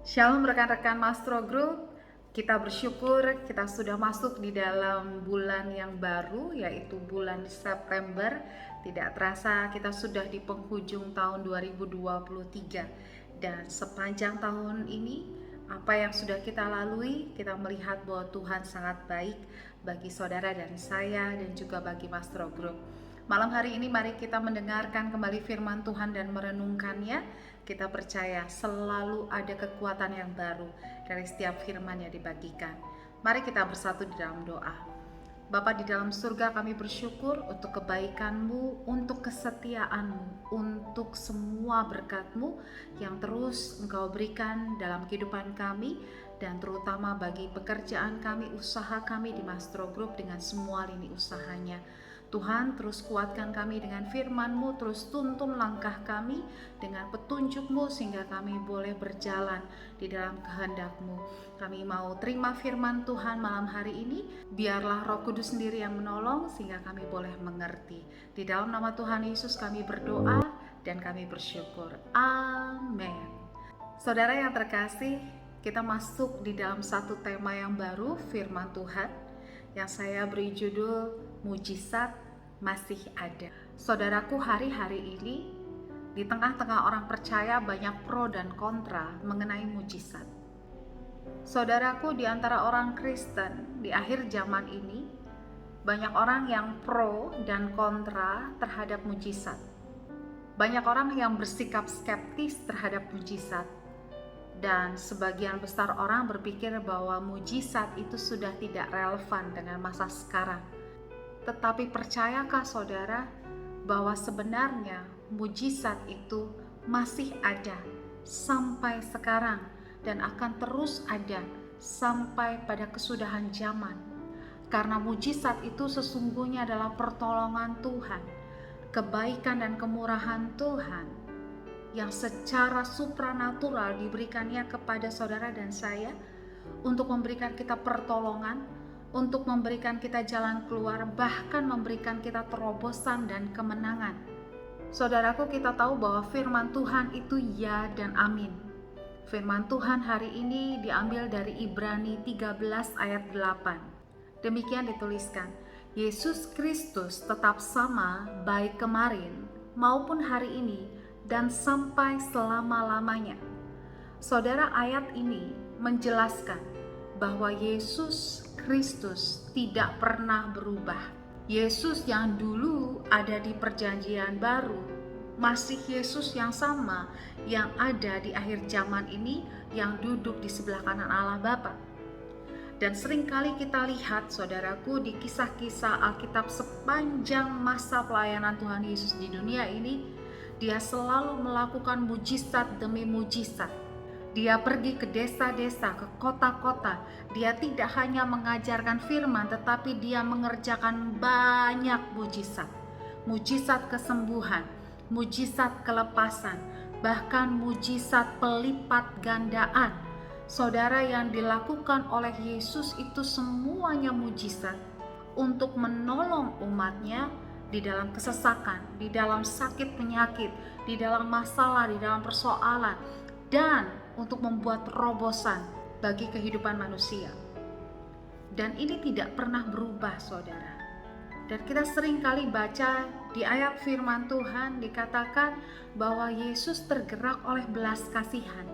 Shalom rekan-rekan Mastro Group. Kita bersyukur kita sudah masuk di dalam bulan yang baru, yaitu bulan September. Tidak terasa kita sudah di penghujung tahun 2023. Dan sepanjang tahun ini, apa yang sudah kita lalui, kita melihat bahwa Tuhan sangat baik bagi saudara dan saya, dan juga bagi Mastro Group. Malam hari ini mari kita mendengarkan kembali firman Tuhan dan merenungkannya. Kita percaya selalu ada kekuatan yang baru dari setiap firman yang dibagikan. Mari kita bersatu di dalam doa. Bapa di dalam surga, kami bersyukur untuk kebaikan-Mu, untuk kesetiaan-Mu, untuk semua berkat-Mu yang terus Engkau berikan dalam kehidupan kami, dan terutama bagi pekerjaan kami, usaha kami di Mastro Group dengan semua lini usahanya. Tuhan, terus kuatkan kami dengan firman-Mu, terus tuntun langkah kami dengan petunjuk-Mu sehingga kami boleh berjalan di dalam kehendak-Mu. Kami mau terima firman Tuhan malam hari ini, biarlah Roh Kudus sendiri yang menolong sehingga kami boleh mengerti. Di dalam nama Tuhan Yesus kami berdoa dan kami bersyukur. Amin. Saudara yang terkasih, kita masuk di dalam satu tema yang baru, firman Tuhan, yang saya beri judul Mujizat Masih Ada. Saudaraku, hari-hari ini di tengah-tengah orang percaya banyak pro dan kontra mengenai mujizat. Saudaraku, di antara orang Kristen di akhir zaman ini banyak orang yang pro dan kontra terhadap mujizat. Banyak orang yang bersikap skeptis terhadap mujizat. Dan sebagian besar orang berpikir bahwa mujizat itu sudah tidak relevan dengan masa sekarang. Tetapi percayakah saudara bahwa sebenarnya mujizat itu masih ada sampai sekarang dan akan terus ada sampai pada kesudahan zaman? Karena mujizat itu sesungguhnya adalah pertolongan Tuhan, kebaikan dan kemurahan Tuhan yang secara supranatural diberikannya kepada saudara dan saya untuk memberikan kita pertolongan, untuk memberikan kita jalan keluar, bahkan memberikan kita terobosan dan kemenangan. Saudaraku, kita tahu bahwa firman Tuhan itu ya dan amin. Firman Tuhan hari ini diambil dari Ibrani 13 ayat 8. Demikian dituliskan, Yesus Kristus tetap sama baik kemarin maupun hari ini dan sampai selama-lamanya. Saudara, ayat ini menjelaskan bahwa Yesus Kristus tidak pernah berubah. Yesus yang dulu ada di perjanjian baru masih Yesus yang sama yang ada di akhir zaman ini, yang duduk di sebelah kanan Allah Bapa. Dan seringkali kita lihat, saudaraku, di kisah-kisah Alkitab sepanjang masa pelayanan Tuhan Yesus di dunia ini, Dia selalu melakukan mujizat demi mujizat. Dia pergi ke desa-desa, ke kota-kota. Dia tidak hanya mengajarkan firman, tetapi Dia mengerjakan banyak mujizat. Mujizat kesembuhan, mujizat kelepasan, bahkan mujizat pelipat gandaan. Saudara, yang dilakukan oleh Yesus itu semuanya mujizat untuk menolong umatnya di dalam kesesakan, di dalam sakit penyakit, di dalam masalah, di dalam persoalan, dan untuk membuat terobosan bagi kehidupan manusia. Dan ini tidak pernah berubah, saudara. Dan kita sering kali baca di ayat firman Tuhan dikatakan bahwa Yesus tergerak oleh belas kasihan.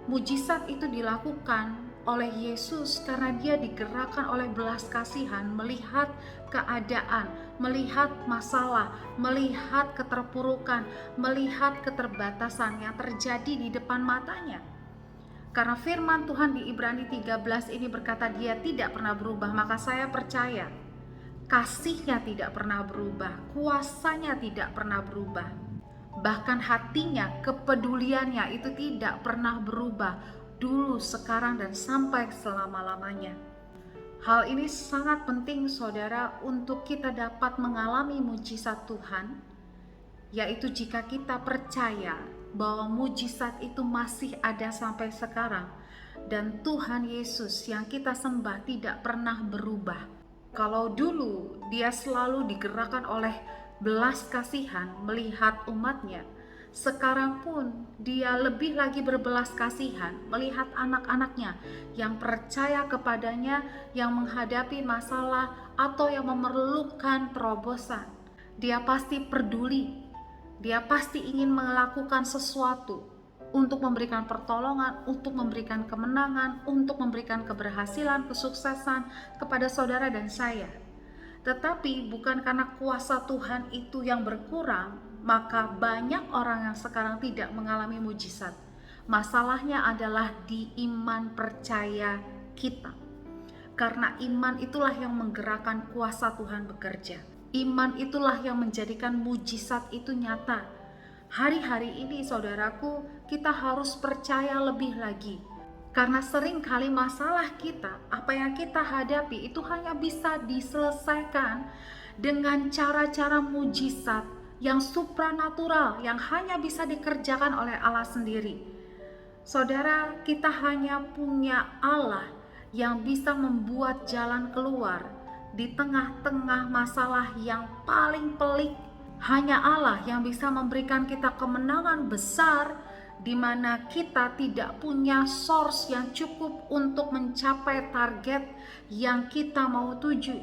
Mujizat itu dilakukan oleh Yesus karena Dia digerakkan oleh belas kasihan, melihat keadaan, melihat masalah, melihat keterpurukan, melihat keterbatasan yang terjadi di depan matanya. Karena firman Tuhan di Ibrani 13 ini berkata Dia tidak pernah berubah, maka saya percaya kasih-Nya tidak pernah berubah, kuasa-Nya tidak pernah berubah, bahkan hatinya, kepeduliannya itu tidak pernah berubah, dulu, sekarang, dan sampai selama-lamanya. Hal ini sangat penting, saudara, untuk kita dapat mengalami mujizat Tuhan, yaitu jika kita percaya bahwa mujizat itu masih ada sampai sekarang, dan Tuhan Yesus yang kita sembah tidak pernah berubah. Kalau dulu Dia selalu digerakkan oleh belas kasihan melihat umatnya, Sekarang pun dia lebih lagi berbelas kasihan melihat anak-anaknya yang percaya kepadanya, yang menghadapi masalah atau yang memerlukan terobosan. Dia pasti peduli, dia pasti ingin melakukan sesuatu untuk memberikan pertolongan, untuk memberikan kemenangan, untuk memberikan keberhasilan, kesuksesan kepada saudara dan saya. Tetapi bukan karena kuasa Tuhan itu yang berkurang, maka banyak orang yang sekarang tidak mengalami mujizat. Masalahnya adalah di iman percaya kita. Karena iman itulah yang menggerakkan kuasa Tuhan bekerja. Iman itulah yang menjadikan mujizat itu nyata. Hari-hari ini saudaraku, kita harus percaya lebih lagi. Karena sering kali masalah kita, apa yang kita hadapi itu hanya bisa diselesaikan dengan cara-cara mujizat yang supranatural, yang hanya bisa dikerjakan oleh Allah sendiri. Saudara, kita hanya punya Allah yang bisa membuat jalan keluar di tengah-tengah masalah yang paling pelik. Hanya Allah yang bisa memberikan kita kemenangan besar, di mana kita tidak punya source yang cukup untuk mencapai target yang kita mau tuju.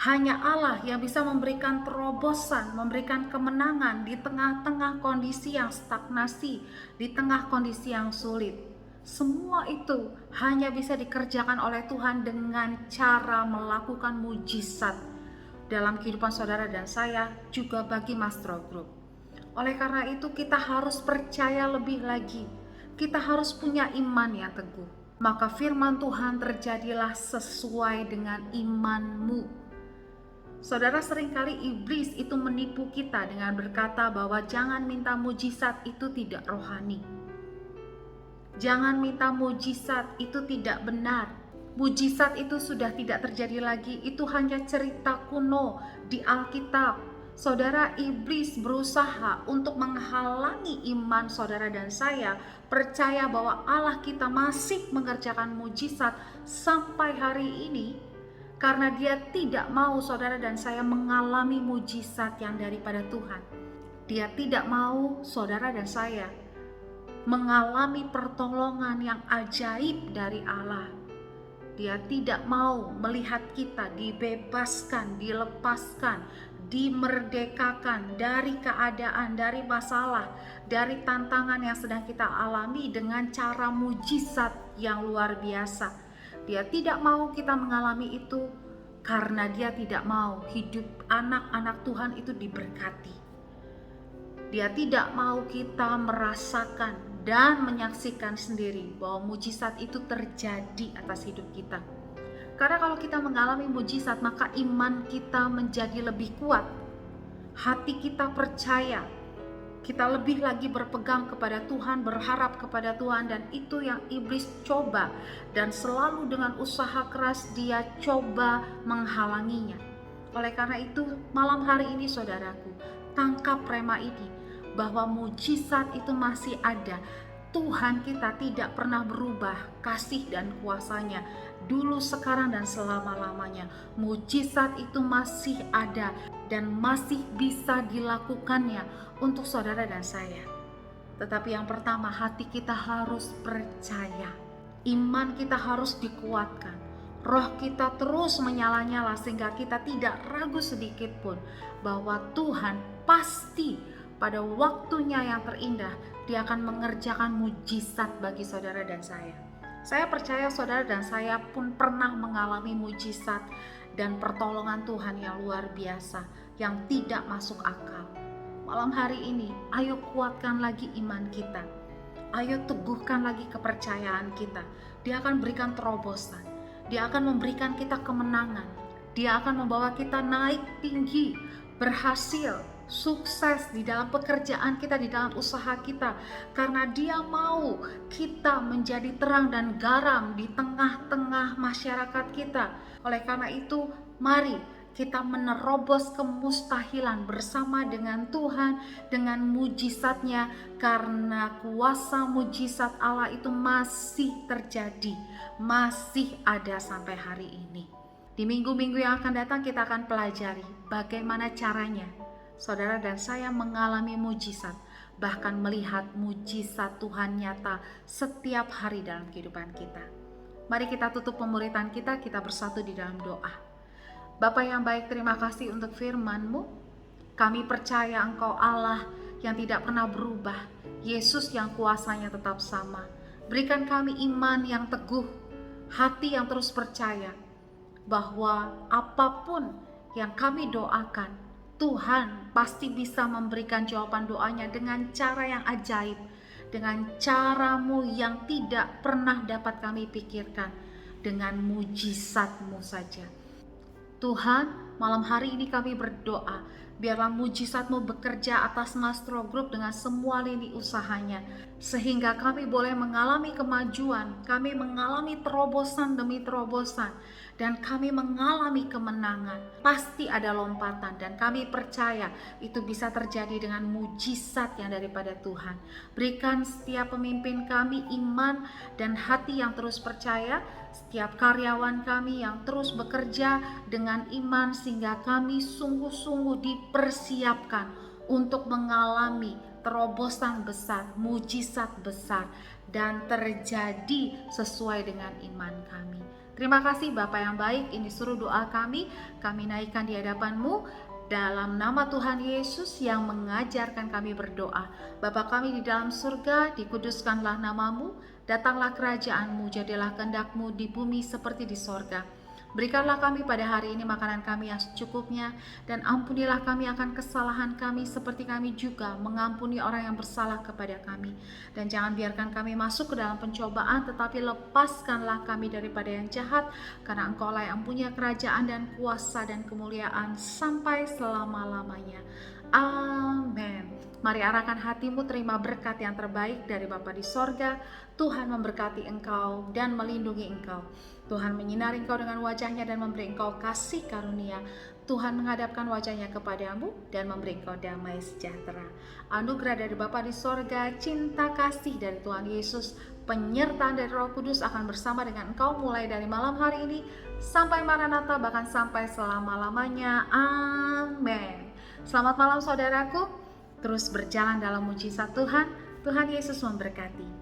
Hanya Allah yang bisa memberikan terobosan, memberikan kemenangan di tengah-tengah kondisi yang stagnasi, di tengah kondisi yang sulit. Semua itu hanya bisa dikerjakan oleh Tuhan dengan cara melakukan mujizat dalam kehidupan saudara dan saya, juga bagi Mastro Group. Oleh karena itu kita harus percaya lebih lagi. Kita harus punya iman yang teguh. Maka firman Tuhan terjadilah sesuai dengan imanmu. Saudara, seringkali iblis itu menipu kita dengan berkata bahwa jangan minta mujizat, itu tidak rohani. Jangan minta mujizat, itu tidak benar. Mujizat itu sudah tidak terjadi lagi. Itu hanya cerita kuno di Alkitab. Saudara, iblis berusaha untuk menghalangi iman saudara dan saya percaya bahwa Allah kita masih mengerjakan mujizat sampai hari ini, karena dia tidak mau saudara dan saya mengalami mujizat yang daripada Tuhan. Dia tidak mau saudara dan saya mengalami pertolongan yang ajaib dari Allah. Dia tidak mau melihat kita dibebaskan, dilepaskan, dimerdekakan dari keadaan, dari masalah, dari tantangan yang sedang kita alami dengan cara mujizat yang luar biasa. Dia tidak mau kita mengalami itu karena dia tidak mau hidup anak-anak Tuhan itu diberkati. Dia tidak mau kita merasakan dan menyaksikan sendiri bahwa mujizat itu terjadi atas hidup kita. Karena kalau kita mengalami mujizat, maka iman kita menjadi lebih kuat. Hati kita percaya. Kita lebih lagi berpegang kepada Tuhan, berharap kepada Tuhan, dan itu yang iblis coba. Dan selalu dengan usaha keras dia coba menghalanginya. Oleh karena itu, malam hari ini saudaraku, tangkap rema ini, bahwa mujizat itu masih ada. Tuhan kita tidak pernah berubah kasih dan kuasanya, dulu, sekarang, dan selama-lamanya. Mujizat itu masih ada dan masih bisa dilakukannya untuk saudara dan saya. Tetapi yang pertama, hati kita harus percaya. Iman kita harus dikuatkan. Roh kita terus menyala-nyala sehingga kita tidak ragu sedikit pun bahwa Tuhan pasti pada waktunya yang terindah dia akan mengerjakan mujizat bagi saudara dan saya. Saya percaya saudara dan saya pun pernah mengalami mujizat dan pertolongan Tuhan yang luar biasa, yang tidak masuk akal. Malam hari ini, ayo kuatkan lagi iman kita. Ayo teguhkan lagi kepercayaan kita. Dia akan berikan terobosan. Dia akan memberikan kita kemenangan. Dia akan membawa kita naik tinggi, berhasil, sukses di dalam pekerjaan kita, di dalam usaha kita, karena dia mau kita menjadi terang dan garam di tengah-tengah masyarakat kita. Oleh karena itu, mari kita menerobos kemustahilan bersama dengan Tuhan, dengan mujizatnya, karena kuasa mujizat Allah itu masih terjadi, masih ada sampai hari ini. Di minggu-minggu yang akan datang kita akan pelajari bagaimana caranya saudara dan saya mengalami mujizat, bahkan melihat mujizat Tuhan nyata setiap hari dalam kehidupan kita. Mari kita tutup pemuritan kita bersatu di dalam doa. Bapa yang baik, terima kasih untuk firman-Mu. Kami percaya Engkau Allah yang tidak pernah berubah, Yesus yang kuasanya tetap sama. Berikan kami iman yang teguh, hati yang terus percaya bahwa apapun yang kami doakan, Tuhan pasti bisa memberikan jawaban doanya dengan cara yang ajaib, dengan cara-Mu yang tidak pernah dapat kami pikirkan, dengan mujizat-Mu saja. Tuhan, malam hari ini kami berdoa, biarlah mujizat-Mu bekerja atas Mastro Group dengan semua lini usahanya, sehingga kami boleh mengalami kemajuan, kami mengalami terobosan demi terobosan, dan kami mengalami kemenangan. Pasti ada lompatan, dan kami percaya itu bisa terjadi dengan mujizat yang daripada Tuhan. Berikan setiap pemimpin kami iman dan hati yang terus percaya, setiap karyawan kami yang terus bekerja dengan iman, sehingga kami sungguh-sungguh dipersiapkan untuk mengalami terobosan besar, mujizat besar, dan terjadi sesuai dengan iman kami. Terima kasih Bapa yang baik, ini suruh doa kami naikkan di hadapan-Mu dalam nama Tuhan Yesus yang mengajarkan kami berdoa. Bapa kami di dalam surga, dikuduskanlah nama-Mu, datanglah kerajaan-Mu, jadilah kehendak-Mu di bumi seperti di sorga. Berikanlah kami pada hari ini makanan kami yang secukupnya, dan ampunilah kami akan kesalahan kami seperti kami juga mengampuni orang yang bersalah kepada kami. Dan jangan biarkan kami masuk ke dalam pencobaan, tetapi lepaskanlah kami daripada yang jahat, karena Engkau-lah yang punya kerajaan dan kuasa dan kemuliaan sampai selama-lamanya. Amin. Mari arahkan hatimu, terima berkat yang terbaik dari Bapa di sorga. Tuhan memberkati engkau dan melindungi engkau. Tuhan menyinari engkau dengan wajahnya dan memberi engkau kasih karunia. Tuhan menghadapkan wajahnya kepadamu dan memberi engkau damai sejahtera. Anugerah dari Bapa di sorga, cinta kasih dari Tuhan Yesus, penyertaan dari Roh Kudus akan bersama dengan engkau mulai dari malam hari ini sampai Maranatha, bahkan sampai selama-lamanya. Amin. Selamat malam saudaraku. Terus berjalan dalam mujizat Tuhan. Tuhan Yesus memberkati.